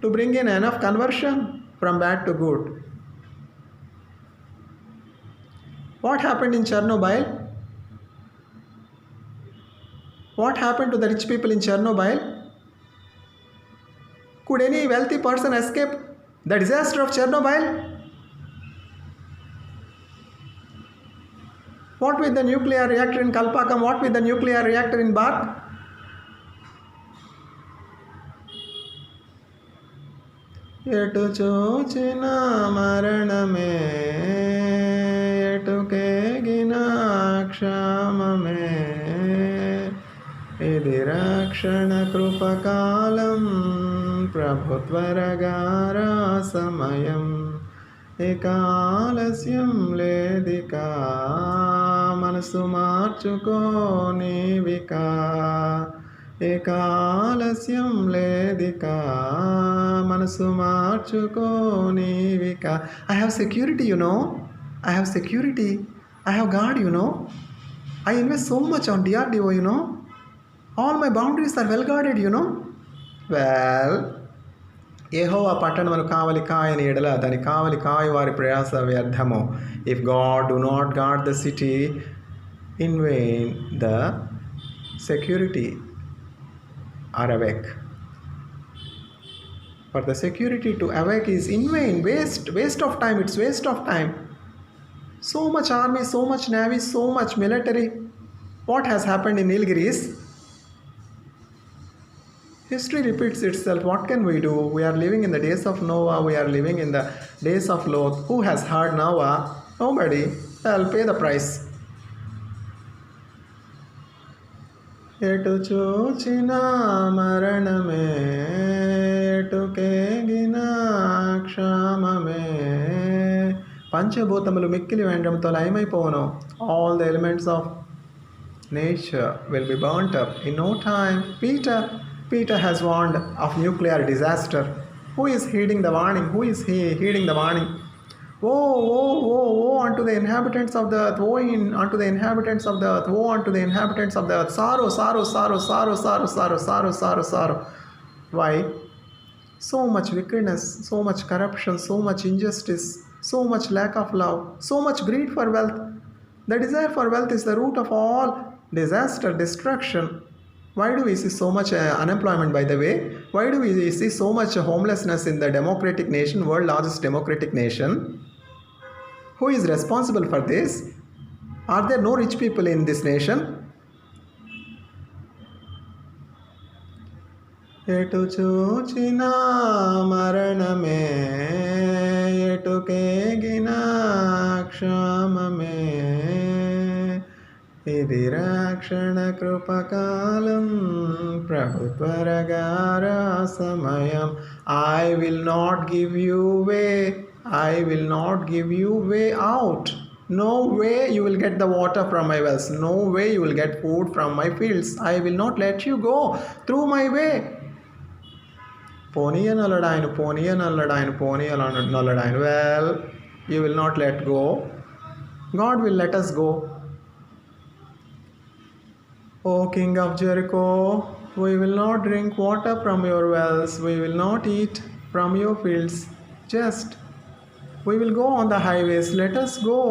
to bring in enough conversion from bad to good? What happened in Chernobyl? What happened to the rich people in Chernobyl? Could any wealthy person escape the disaster of Chernobyl? What with the nuclear reactor in Kalpakam? What with the nuclear reactor in Bark? ఎటు చూచిన మరణమే ఎటుకేగిన క్షామమే ఇది రక్షణ కృపకాలం ప్రభుత్వరగారా సమయం ఇక ఆలస్యం లేదికా మనసు మార్చుకో నీవికా ఇక ఆలస్యం లేదికా మనసు మార్చుకో నీవికా. I have security, I have security. I have God, I invest so much on DRDO, all my boundaries are well guarded, Well, యెహోవా పట్టణమును కావలి కాయని ఎడల దాని కావలి కాయు వారి ప్రయాస వ్యర్థము. If God do not guard the city, in vain the security are awake. For the security to awake is in vain, waste of time, it's waste of time. So much army, so much navy, so much military. What has happened in Nilgiris? History repeats itself. What can we do? We are living in the days of Noah. We are living in the days of Lot. Who has heard Noah? Nobody. I'll pay the price. ఎటు చూచిన మరణమే ఎటుకేగిన క్షామమే పంచభూతములు మిక్కిలి వెండ్రంతో లయమైపోవును. All the elements of nature will be burnt up in no time. Peter has warned of nuclear disaster. Who is heeding the warning? Who is heeding the warning? Woe unto the inhabitants of the earth. Woe unto the inhabitants of the earth. Woe unto the inhabitants of the earth. Sorrow, sorrow, sorrow, sorrow, sorrow, sorrow, sorrow, sorrow, sorrow. Why? So much wickedness, so much corruption, so much injustice, so much lack of love, so much greed for wealth. The desire for wealth is the root of all disaster, destruction. Why do we see so much unemployment, by the way? Why do we see so much homelessness in the democratic nation, world largest democratic nation? Who is responsible for this? Are there no rich people in this nation? ఎటు చూచినా మరణమే ఎటుకేగిన క్షామమే ఇది రక్షణ కృపకాలం ప్రభుత్వరగారా సమయం. I will not give you way. I will not give you way out. No way you will get the water from my wells. No way you will get food from my fields. I will not let you go through my way. పోనీయనొల్లడాయను పోనీయనొల్లడాయను పోనీయనొల్లడాయను. Well, you will not let go. God will let us go. O King of Jericho, we will not drink water from your wells. We will not eat from your fields. Just we will go on the highways. Let us go.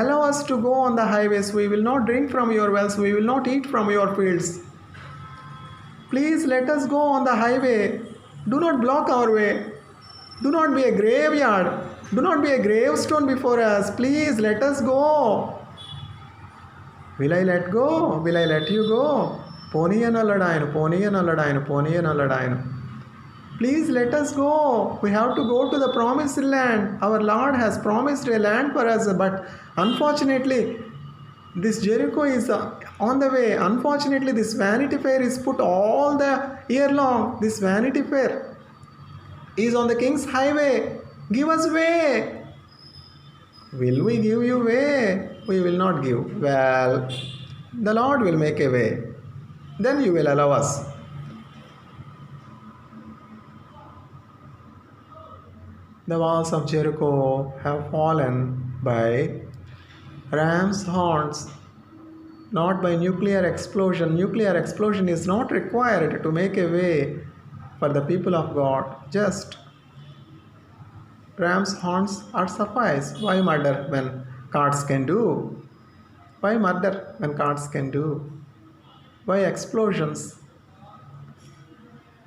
Allow us to go on the highways. We will not drink from your wells. We will not eat from your fields. Please let us go on the highway. Do not block our way. Do not be a graveyard. Do not be a gravestone before us. Please let us go. Will I let go? Will I let you go? పోనీయనొల్లడాయను పోనీయనొల్లడాయను పోనీయనొల్లడాయను. Please let us go. We have to go to the promised land. Our Lord has promised a land for us, but unfortunately, this Jericho is on the way. Unfortunately, this Vanity Fair is put all the year long. This Vanity Fair is on the King's Highway. Give us way. Will we give you way? We will not give. Well, the Lord will make a way. Then you will allow us. The walls of Jericho have fallen by ram's horns, not by nuclear explosion. Nuclear explosion is not required to make a way for the people of God. Just ram's horns are suffice. Why murder when cards can do? Why murder when cards can do? Why explosions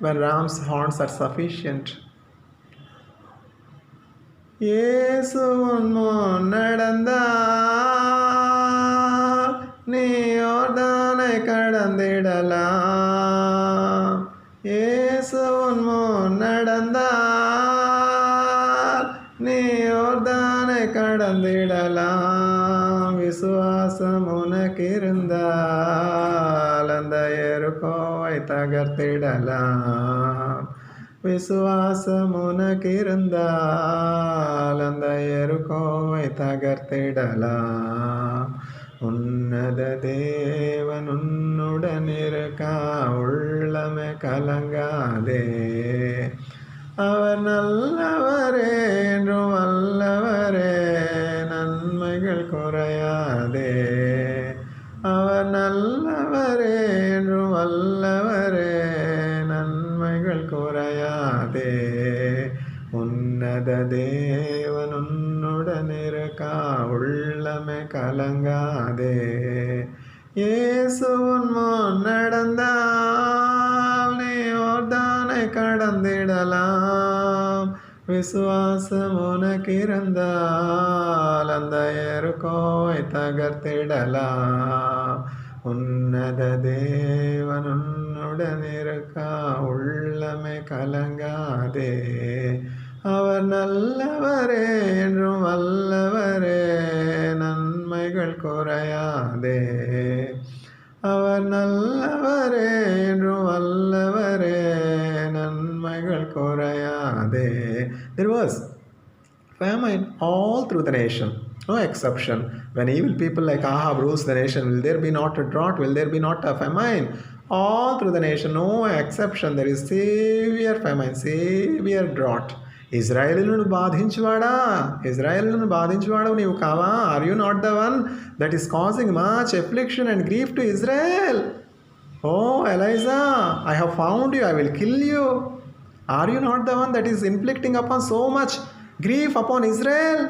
when ram's horns are sufficient? இயேசு உன்முன் நடந்தால் நீ யோர்தானை கடந்திடலாம். இயேசு உன்முன் நடந்தால் நீ யோர்தானை கடந்திடலாம். விசுவாசம் உனக்கு இருந்தால் அந்த எரிகோவை தகர்த்திடலாம். விசுவாசம் உனக்கு இருந்தால் அந்த எரிகோவை தகர்த்திடலாம். உன்னத தேவன் உன்னுடன் இருக்கா, உள்ளமே கலங்காதே. அவர் நல்லவரே, என்றும் வல்லவரே, நன்மைகள் குறையாதே. அவர் நல்லவரே, என்றும் வல்லவரே, நன்மைகள் குறையாதே. உன்னத தேவன் உன்னுடன் இருக்கா, உள்ளமே கலங்காதே. இயேசு உன்முன் நடந்தால் நீ யோர்தானை கடந்திடலாம். விசுவாசம் உனக்கு இருந்தால் அந்த எரிகோவை தகர்த்திடலாம். உன்னத தேவன் உன்னுடன் இருக்கா, உள்ளமே கலங்காதே. அவர் நல்லவரே, என்றும் வல்லவரே, நன்மைகள் குறையாதே. அவர் நல்லவரே, என்றும் வல்லவரே, நன்மைகள் குறையாதே. There was famine all through the nation, no exception. When evil people like Ahab rules the nation, will there be not a drought? Will there be not a famine? All through the nation, no exception. There is severe famine, severe drought. ఇజ్రాయేలును బాధించువాడా, ఇజ్రాయేలును బాధించువాడు నీవు కావా? Are you not the one that is causing much affliction and grief to Israel? O Elijah, I have found you, I will kill you. Are you not the one that is inflicting upon so much grief upon Israel?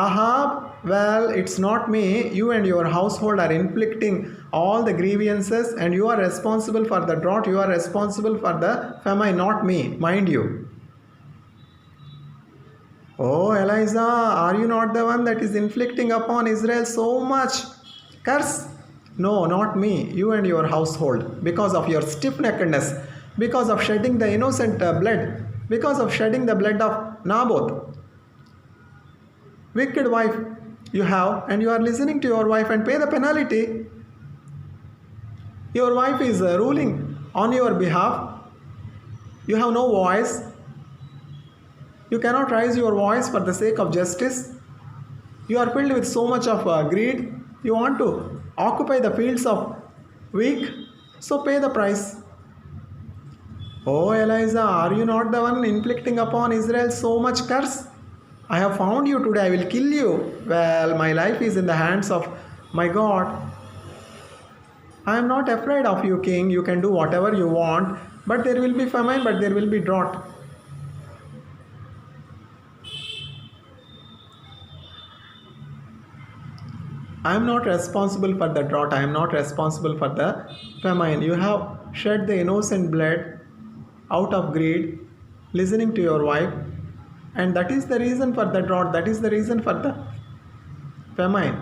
Ahab, well, it's not me. You and your household are inflicting all the grievances, and you are responsible for the drought. You are responsible for the famine, not me, mind you. Oh, Eliza, are you not the one that is inflicting upon Israel so much curse? No, not me. You and your household, because of your stiff-neckedness, because of shedding the innocent blood, because of shedding the blood of Naboth. Wicked wife you have, and you are listening to your wife and pay the penalty. Your wife is ruling on your behalf. You have no voice. You cannot raise your voice for the sake of justice. You are filled with so much of greed. You want to occupy the fields of weak, so pay the price. Oh, Eliza, are you not the one inflicting upon Israel so much curse? I have found you today, I will kill you. Well, my life is in the hands of my God. I am not afraid of you, king. You can do whatever you want, but there will be famine, but there will be drought. I am not responsible for the drought. I am not responsible for the famine. You have shed the innocent blood out of greed, listening to your wife, and that is the reason for the drought. That is the reason for the famine.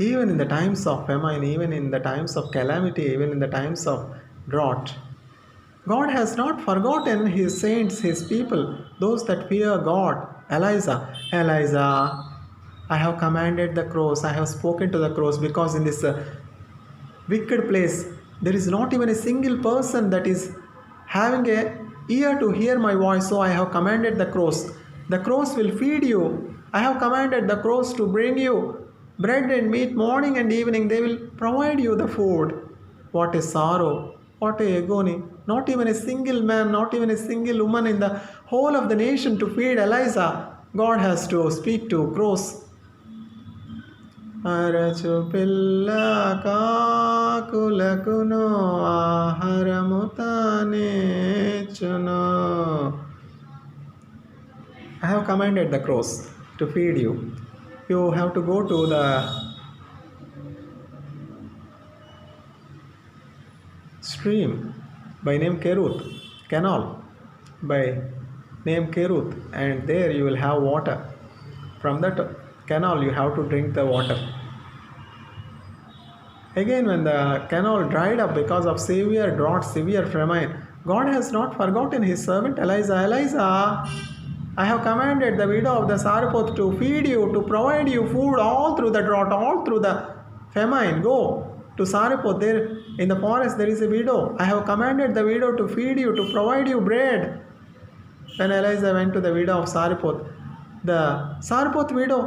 Even in the times of famine, even in the times of calamity, even in the times of drought, God has not forgotten His saints, His people, those that fear God. Eliza, I have commanded the crows, I have spoken to the crows, because in this wicked place there is not even a single person that is having a ear to hear my voice. So I have commanded the crows. The crows will feed you. I have commanded the crows to bring you bread and meat morning and evening. They will provide you the food. What a sorrow, what a agony. Not even a single man, not even a single woman in the whole of the nation to feed Eliza. God has to speak to crows. అరచు పిల్ల కాకులకును ఆహారము తానేచును. I have commanded the crows to feed you. You have to go to the stream by name Keruth, canal by name Keruth, and there you will have water. From that canal you have to drink the water. Again, when the canal dried up because of severe drought, severe famine, God has not forgotten his servant Eliza. Eliza, I have commanded the widow of the Sarephoth to feed you, to provide you food all through the drought, all through the famine. Go to Sarephoth, there in the forest there is a widow. I have commanded the widow to feed you, to provide you bread. When Eliza went to the widow of Sarephoth, the Sarephoth widow,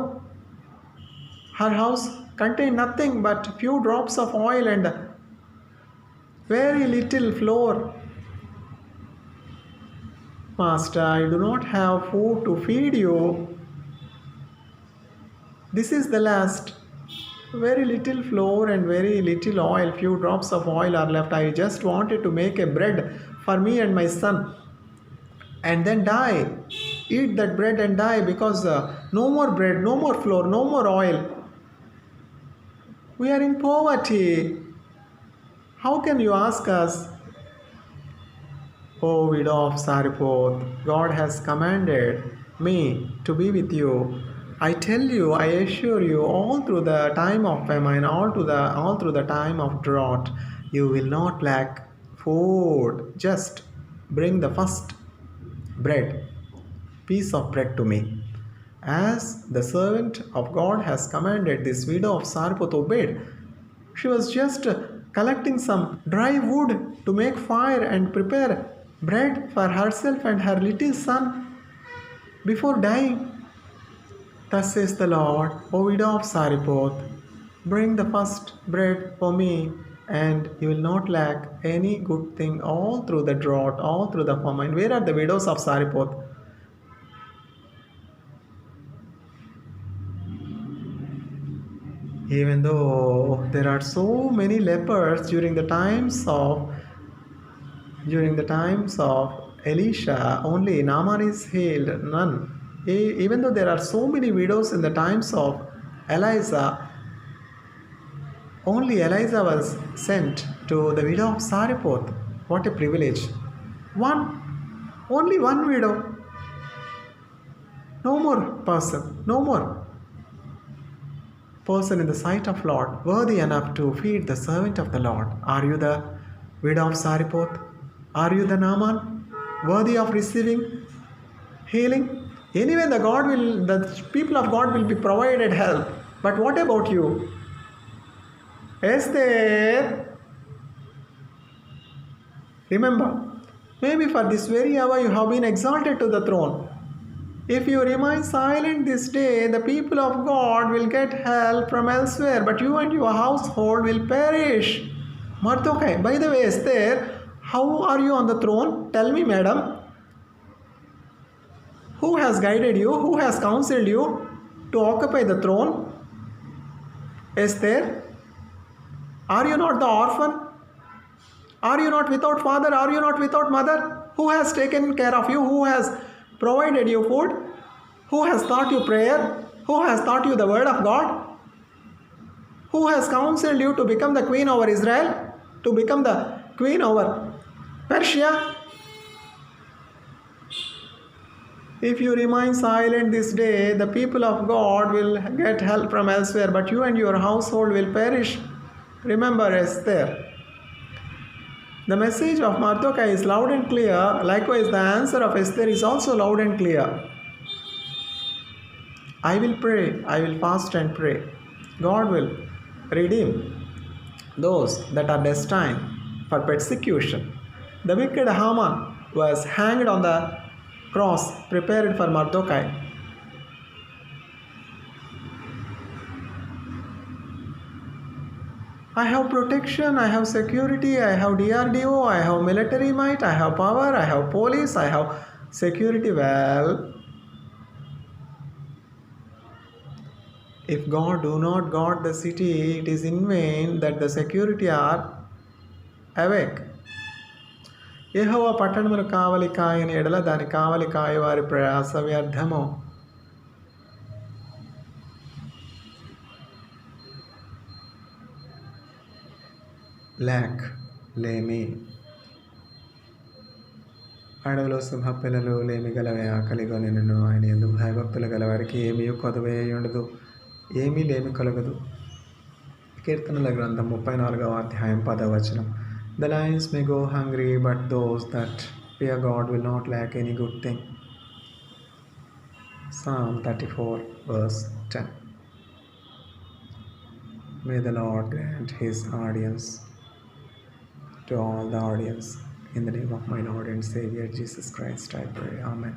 her house contained nothing but few drops of oil and very little flour. Master, I do not have food to feed you. This is the last. Very little flour and very little oil, few drops of oil are left. I just wanted to make a bread for me and my son and then die. Eat that bread and die, because no more bread, no more flour, no more oil. We are in poverty. How can you ask us? O widow of Sarephoth, God has commanded me to be with you. I tell you, I assure you, all through the time of famine, all through the time of drought, you will not lack food. Just bring the first piece of bread to me. As the servant of God has commanded, this widow of Sarephoth obeyed. She was just collecting some dry wood to make fire and prepare bread for herself and her little son before dying. Thus says the Lord, O widow of Sarephoth, bring the first bread for me, and you will not lack any good thing all through the drought, all through the famine. Where are the widows of Sarephoth? Even though there are so many lepers during the times of Elisha, only Naaman is healed, none. Even though there are so many widows in the times of Eliza, only Eliza was sent to the widow of Sarephoth. What a privilege. Only one widow. No more person in the sight of Lord worthy enough to feed the servant of the Lord. Are you the widow of Sarephoth? Are you the Naaman, worthy of receiving healing? Anyway, the people of God will be provided help. But what about you? Esther, remember, maybe for this very hour you have been exalted to the throne. If you remain silent this day, the people of God will get help from elsewhere, but you and your household will perish. Mordecai, by the way, Esther, how are you on the throne? Tell me, madam. Who has guided you? Who has counseled you to occupy the throne? Esther, are you not the orphan? Are you not without father? Are you not without mother? Who has taken care of you? Who has provided you food? Who has taught you prayer? Who has taught you the word of God? Who has counseled you to become the queen over Israel? To become the queen over Persia? If you remain silent this day, the people of God will get help from elsewhere, but you and your household will perish. Remember Esther. The message of Mordecai is loud and clear. Likewise, the answer of Esther is also loud and clear. I will pray, I will fast and pray. God will redeem those that are destined for persecution. The wicked Haman was hanged on the cross prepared for Mordecai. I have protection, I have security, I have DRDO, I have military might, I have power, I have police, I have security. Well, if God do not guard the city, it is in vain that the security are awake. యెహోవా పట్టణమును కావలి కాయని ఎడల దాని కావలి కాయ వారి ప్రయాస వ్యర్థము. ల్యాక్ లేమి. అడవిలో సింహ పిల్లలు లేమి గలవే ఆకలిగొని నిన్ను ఆయన యందు భయభక్తులు గలవారికి ఏమీ కొదవే ఉండదు, ఏమీ లేమి కలగదు. కీర్తనల గ్రంథం 34వ అధ్యాయం 10వ వచనం. The lions may go hungry, but those that fear God will not lack any good thing. Psalm 34 verse 10. May the Lord grant His audience to all the audience. In the name of my Lord and Savior Jesus Christ, I pray. Amen.